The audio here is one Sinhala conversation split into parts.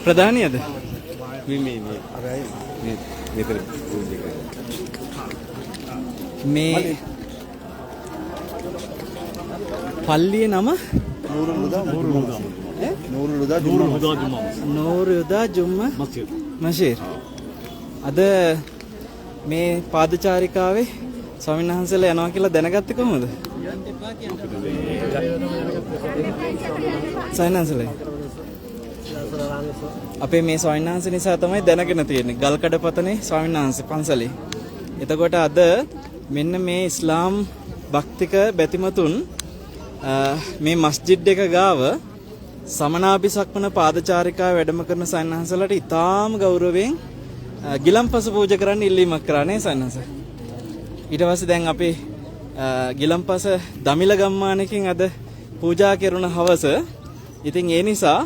ප්‍රධානියද මේ පල්ලියේ නම නූරුදා ජුම්මා මස්ජිද්. අද මේ පාදචාරිකාවේ ස්වාමීන් වහන්සේලා යනවා කියලා දැනගත්තේ කොහොමද? සයන්හන්සලා අපේ මේ ස්වාමීන් වහන්සේ නිසා තමයි දැනගෙන තියෙන්නේ. ගල්කඩපතනේ ස්වාමීන් වහන්සේ පන්සලේ. එතකොට අද මෙන්න මේ ඉස්ලාම් භක්තික බැතිමතුන් මේ මස්ජිද් එක ගාව සමනාභිසක්මන පාදචාරිකාව වැඩම කරන ස්වාමීන් වහන්සේලාට ඉතාම ගෞරවයෙන් ගිලම්පස පූජා කරන්න ඉල්ලීමක් කරානේ ස්වාමීන් වහන්සේ. ඊට පස්සේ දැන් අපි ගිලම්පස දමිල ගම්මානකින් අද පූජා කෙරුණ හවස. ඉතින් ඒ නිසා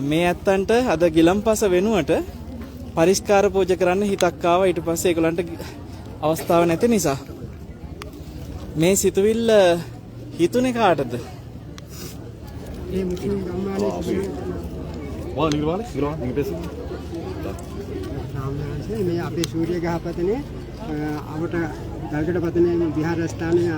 මේ ඇත්තන්ට අද ගිලම්පස වෙනුවට පරිස්කාර පූජා කරන්න හිතක් ආවා. ඊට පස්සේ ඒගොල්ලන්ට අවස්ථාව නැති නිසා මේ සිතුවිල්ල හිතුනේ කාටද? මේ මුස්ලිම් ගම්මානයේ මේ අපේ සූර්ය ගහපතනේ අපට ගල්කඩපතනේ විහාරස්ථානයේ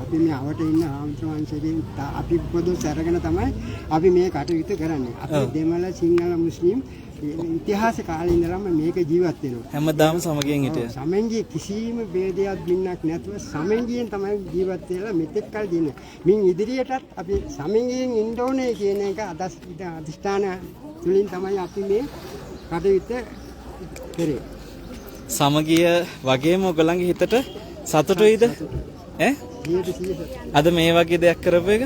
අපි මේ අවට ඉන්න ආමතුන්සේගෙන් අපි පොදු සරගෙන තමයි අපි මේ කටයුතු කරන්නේ. අපි දෙමළ සිංහල මුස්ලිම් ඉතිහාස කාලේ ඉඳලම මේක ජීවත් වෙනවා. හැමදාම සමගියෙන් හිටියා. සමෙන්ජී කිසිම ભેදයක් බින්නක් නැතුව සමෙන්ජීෙන් තමයි ජීවත් වෙලා මෙතෙක් කල් දින. මින් ඉදිරියටත් අපි සමෙන්ජීෙන් ඉන්න ඕනේ කියන එක අදිෂ්ඨාන තුලින් තමයි අපි මේ කටයුත්ත කරේ. සමගිය වගේම ඔයගලන්ගේ හිතට සතුටුයිද? ඈ? අද මේ වගේ දෙයක් කරපු එක.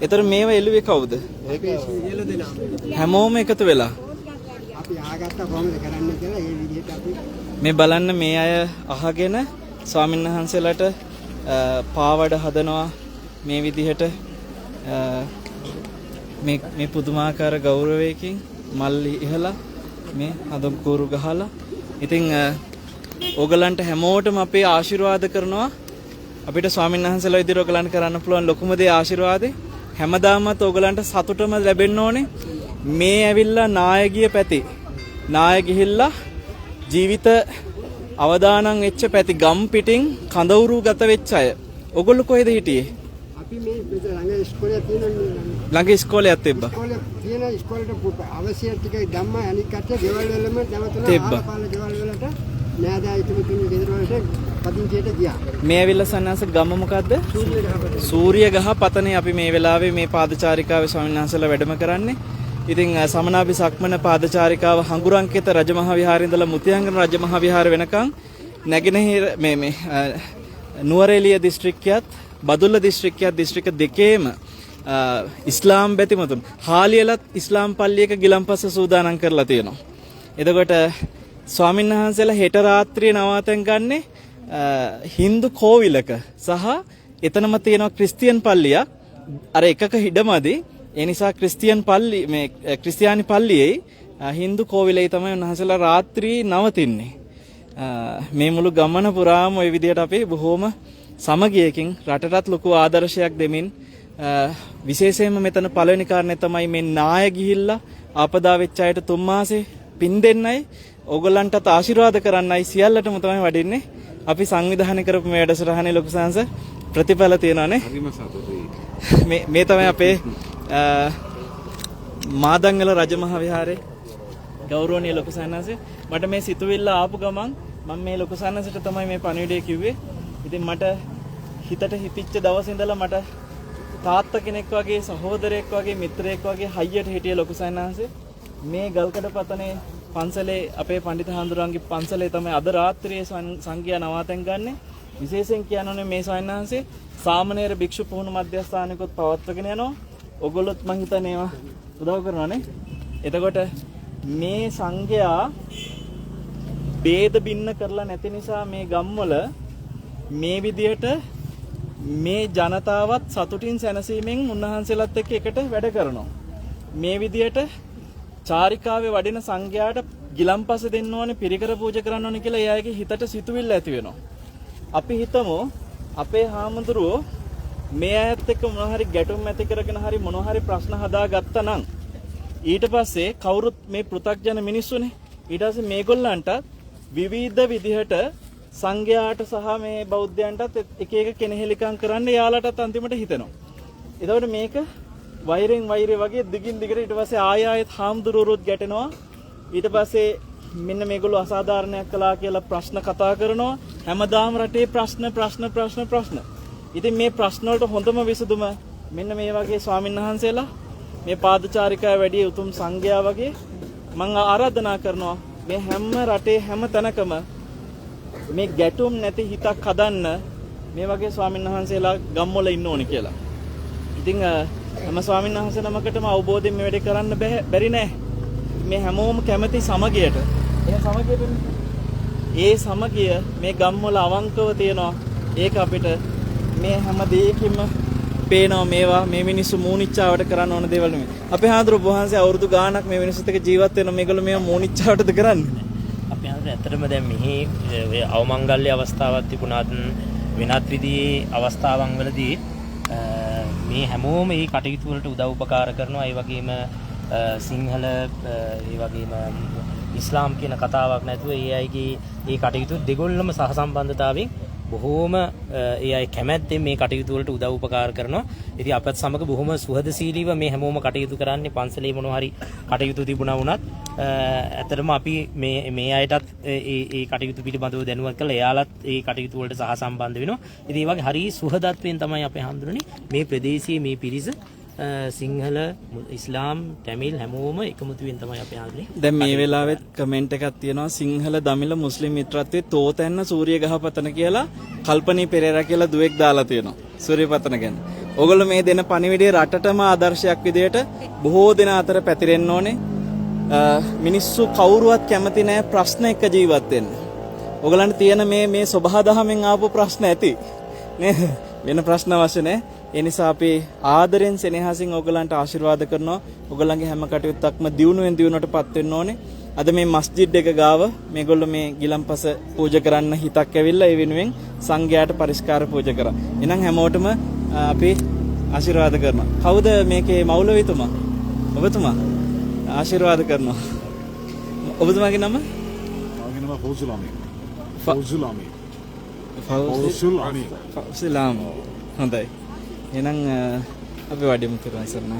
ඒතර මේව එළුවේ කවුද? හැමෝම එකතු වෙලා. අපි ආගත්ත කොහොමද කරන්නේ කියලා ඒ විදිහට අපි මේ බලන්න මේ අය අහගෙන ස්වාමීන් වහන්සේලාට පාවඩ හදනවා මේ විදිහට මේ පුදුමාකාර ගෞරවයකින් මල් ඉහලා මේ හදම් කෝරු ගහලා. ඉතින් ඕගලන්ට හැමෝටම අපේ ආශිර්වාද කරනවා. අපිට ස්වාමීන් වහන්සේලා විදිහට ඕගලන්ට කරන්න පුළුවන් ලොකුම දේ ආශිර්වාදේ. හැමදාමත් ඕගලන්ට සතුටම ලැබෙන්න ඕනේ. මේ ඇවිල්ලා නායකීය පැති. නාය ගිහිල්ලා ජීවිත අවදානම් වෙච්ච පැති ගම් පිටින් කඳවුරු ගත වෙච්ච අය. ඕගොල්ලෝ කොහෙද හිටියේ? අපි මේ ළඟ ඉස්කෝලේ තියෙන ළඟ ඉස්කෝලයක් තිබ්බා. ඉස්කෝලේ තියෙන ඉස්කෝලේට අවශ්‍ය ටික ධම්ම අනික් කට්ටිය ගෙවල් වලම නැවතුණා. ආපාල ගෙවල් වලට නෑදෑයි තුමතුන් ගෙදර වලට පදිංචියට ගියා. මේ ඇවිල්ලා සන්නාස ගම මොකද්ද? සූර්ය ගහ පතනේ අපි මේ වෙලාවේ මේ පාදචාරිකාවේ ස්වාමීන් වහන්සේලා වැඩම කරන්නේ. ඉතින් සමනාභි සක්මන පාදචාරිකාව හඟුරංකිත රජමහා විහාරේ ඉඳලා මුතියංගන රජමහා විහාර වෙනකන් නැගෙනහිර මේ නුවරඑළිය දිස්ත්‍රික්කයත් බදුල්ල දිස්ත්‍රික්කයත් දිස්ත්‍රික්ක දෙකේම ඉස්ලාම් බැතිමතුන් හාලියලත් ඉස්ලාම් පල්ලියක ගිලම්පස සූදානම් කරලා තියෙනවා. එතකොට ස්වාමීන් වහන්සේලා හෙට රාත්‍රියේ නවාතැන් ගන්නේ හින්දු කෝවිලක සහ එතනම තියෙනවා ක්‍රිස්තියන් පල්ලියක්. අර එකක හිඩමදී ඒ නිසා ක්‍රිස්තියානි පල්ලියේ හින්දු කෝවිලේ තමයි උන්වහන්සේලා රාත්‍රී නවතින්නේ. මේ මුළු ගමන පුරාම ওই විදිහට අපි බොහොම සමගියකින් රටටත් ලොකු ආදර්ශයක් දෙමින් විශේෂයෙන්ම මෙතන පළවෙනි කාරණේ තමයි මේ නාය ගිහිල්ලා ආපදා වෙච්ච අයට තුන් මාසේ පින් දෙන්නයි ඕගොල්ලන්ටත් ආශිර්වාද කරන්නයි සියල්ලටම තමයි වඩින්නේ. අපි සංවිධානය කරපු මේ වැඩසටහනේ ලොකු සංස ප්‍රතිඵල තියෙනවානේ. මේ තමයි අපේ මාදංගල රජමහා විහාරේ ගෞරවනීය ලොකු සන්නසේ. මට මේ සිතුවිල්ල ආපු ගමන් මම මේ ලොකු සන්නසට තමයි මේ පණිවිඩය කිව්වේ. ඉතින් මට හිතට හිතිච්ච දවසේ ඉඳලා මට තාත්තා කෙනෙක් වගේ සහෝදරයෙක් වගේ මිත්‍රයෙක් වගේ හයියට හිටිය ලොකු සන්නසේ. මේ ගල්කඩපතනේ පන්සලේ අපේ පඬිත හාමුදුරන්ගේ පන්සලේ තමයි අද රාත්‍රියේ සංඝයා නවාතැන් ගන්නෙ. විශේෂයෙන් කියනෝනේ මේ සාමණේර භික්ෂු පුහුණු මධ්‍යස්ථානයකොත් පවත්වගෙන යනවා. ඔගොල්ලොත් මං හිතන්නේ උදව් කරනවානේ. එතකොට මේ සංඝයා ભેද බින්න කරලා නැති නිසා මේ ගම්වල මේ විදියට මේ ජනතාවත් සතුටින් සැනසීමෙන් උන්වහන්සේලාත් එක්ක එකට වැඩ කරනවා. මේ විදියට චාරිකාවේ වඩින සංඝයාට ගිලම්පස දෙන්න ඕනේ, පිරිකර පූජා කරන්න ඕනේ කියලා එයාගේ හිතට සිතුවිල්ල ඇති වෙනවා. අපි හිතමු අපේ හාමුදුරුවෝ මේ අයත් එක්ක මොනවා හරි ගැටුම් ඇති කරගෙන හරි මොනවා හරි ප්‍රශ්න හදාගත්තා නම් ඊට පස්සේ කවුරුත් මේ පෘථග්ජන මිනිස්සුනේ. ඊට පස්සේ මේගොල්ලන්ට විවිධ විදිහට සංඝයාට සහ මේ බෞද්ධයන්ටත් එක එක කෙනෙහිලිකම් කරන්න යාලටත් අන්තිමට හිතෙනවා. එතකොට මේක වෛරෙන් වෛරය වගේ දිගින් දිගට ඊට පස්සේ ආයෙත් හාමුදුරුවෝත් ගැටෙනවා. ඊට පස්සේ මෙන්න මේගොල්ලෝ අසාධාරණයක් කළා කියලා ප්‍රශ්න කතා කරනවා. හැමදාම රටේ ප්‍රශ්න. ඉතින් මේ ප්‍රශ්න වලට හොඳම විසඳුම මෙන්න මේ වගේ ස්වාමීන් වහන්සේලා මේ පාදචාරිකාව වැඩි උතුම් සංඝයා වගේ මම ආරාධනා කරනවා මේ හැම රටේ හැම තැනකම මේ ගැටුම් නැති හිතක් හදන්න මේ වගේ ස්වාමීන් වහන්සේලා ගම්වල ඉන්න ඕනේ කියලා. ඉතින් හැම ස්වාමීන් වහන්සේ නමකටම අවබෝධයෙන් මේ වැඩේ කරන්න බැරි නෑ. මේ හැමෝම කැමති සමගියට. ඒ සමගිය මේ ගම්වල අවංකව තියෙනවා. ඒක අපිට මේ හැම දෙයකින්ම පේනවා මේවා මේ මිනිස්සු මූණිච්චාවට කරන්න ඕන දේවල් නෙමෙයි. අපේ හාමුදුරුවෝ වහන්සේ අවුරුදු ගාණක් මේ මිනිස්සුත් එක්ක ජීවත් වෙන මේගොල්ලෝ මේවා මූණිච්චාවටද කරන්නේ? අපේ හාමුදුරුවෝ ඇත්තටම දැන් මෙහි අවමංගල්‍ය අවස්ථාවක් තිබුණාත් වෙනත් විදිහේ අවස්ථාවන් වලදී මේ හැමෝම මේ කටයුතු වලට උදව් උපකාර කරනවා. ඒ වගේම සිංහල ඒ වගේම ඉස්ලාම් කියන කතාවක් නැතුව ඒ අයගේ ඒ කටයුතු දෙගොල්ලම සහසම්බන්ධතාවයෙන් බොහෝම ඒ අය කැමැත්තෙන් මේ කටයුතු වලට උදව් උපකාර කරනවා. ඉතින් අපත් සමග බොහොම සුහදශීලීව මේ හැමෝම කටයුතු කරන්නේ. පන්සලේ මොනවා හරි කටයුතු තිබුණා වුණත් ඇත්තටම අපි මේ අයටත් ඒ කටයුතු පිළිබඳව දැනුවත් කළා. එයාලත් ඒ කටයුතු වලට සහසම්බන්ධ වෙනවා. ඉතින් ඒ වගේ හරි සුහදත්වයෙන් තමයි අපේ හඳුනන්නේ මේ ප්‍රදේශයේ මේ පිරිස සිංහල ඉස්ලාම් තමිල් හැමෝම එකමුතුවෙන් තමයි අපි ආන්නේ. දැන් මේ වෙලාවෙත් කමෙන්ට් එකක් තියෙනවා සිංහල දමිළ මුස්ලිම් මිත්‍රත්වයේ තෝතැන්න සූර්ය ගහපතන කියලා කල්පනී පෙරේරා කියලා දුවෙක් දාලා තියෙනවා. සූර්යපතන ගැන. ඕගොල්ලෝ මේ දෙන පණිවිඩය රටටම ආදර්ශයක් විදියට බොහෝ දෙනා අතර පැතිරෙන්න ඕනේ. මිනිස්සු කවුරුවත් කැමති නැහැ ප්‍රශ්න එක ජීවත් වෙන්න. ඕගලන්ට තියෙන මේ සබහාදහමෙන් ආපු ප්‍රශ්න ඇති. නේද? වෙන ප්‍රශ්න අවශ්‍ය නැහැ. ඒ නිසා අපි ආදරෙන් සෙනෙහසින් ඔයගලන්ට ආශිර්වාද කරනවා. ඔයගලන්ගේ හැම කටයුත්තක්ම දියුණුවටපත් වෙන්න ඕනේ. අද මේ මස්ජිද් එක ගාව මේගොල්ලෝ මේ ගිලම්පස පූජා කරන්න හිතක් ඇවිල්ලා ඒ වෙනුවෙන් සංඝයාට පරිස්කාර පූජා කරා. එහෙනම් හැමෝටම අපි ආශිර්වාද කරනවා. කවුද මේකේ මෞලවිතුමා? ඔබතුමා ආශිර්වාද කරනවා. ඔබතුමාගේ නම? මගේ නම ෆෞසුලාමි. ෆෞසුලාම්. හොඳයි. එහෙනම් අපි වඩිමු කරන් සර්ණයි.